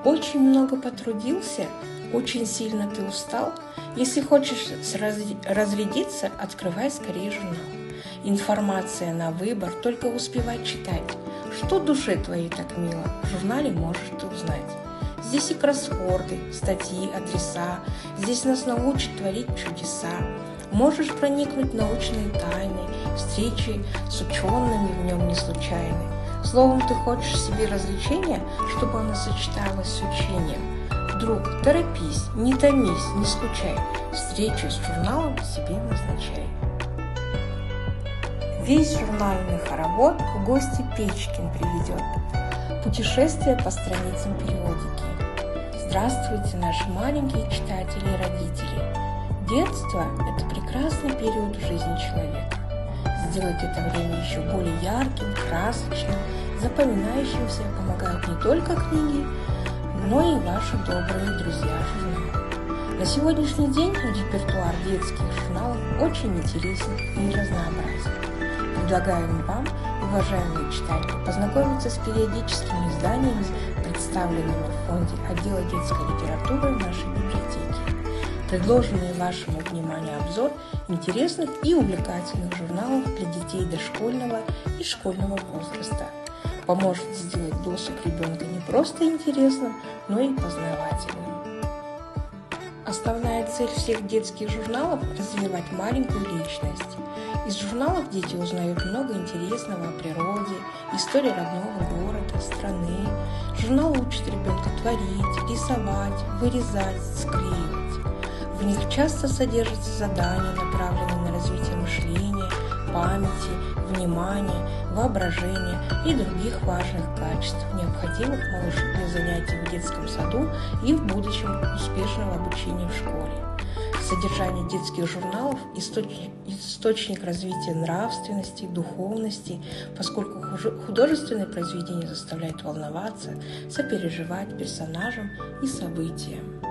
Очень много потрудился, очень сильно ты устал. Если хочешь разрядиться, открывай скорее журнал. Информация на выбор, только успевай читать. Что душе твоей так мило, в журнале можешь ты узнать. Здесь и кроссворды, статьи, адреса. Здесь нас научат творить чудеса. Можешь проникнуть в научные тайны, встречи с учеными в нем не случайны. Словом, ты хочешь себе развлечения, чтобы оно сочеталось с учением. Друг, торопись, не томись, не скучай. Встречу с журналом себе назначай. Весь журнальный хоровод в гости Печкин приведет. Путешествие по страницам периодики. Здравствуйте, наши маленькие читатели и родители. Детство – это прекрасный период в жизни человека. Сделать это время еще более ярким, красочным, запоминающимся помогают не только книги, но и ваши добрые друзья-журналы. На сегодняшний день репертуар детских журналов очень интересен и разнообразен. Предлагаем вам, уважаемые читатели, познакомиться с периодическими изданиями, представленными в фонде отдела детской литературы нашей библиотеки. Предложенный вашему вниманию обзор интересных и увлекательных журналов для детей дошкольного и школьного возраста поможет сделать досуг ребенка не просто интересным, но и познавательным. Основная цель всех детских журналов – развивать маленькую личность. Из журналов дети узнают много интересного о природе, истории родного города, страны. Журнал учит ребенка творить, рисовать, вырезать, склеивать. В них часто содержатся задания, направленные на развитие мышления, памяти, внимания, воображения и других важных качеств, необходимых малышу для занятий в детском саду и в будущем успешного обучения в школе. Содержание детских журналов – источник развития нравственности, духовности, поскольку художественные произведения заставляют волноваться, сопереживать персонажам и событиям.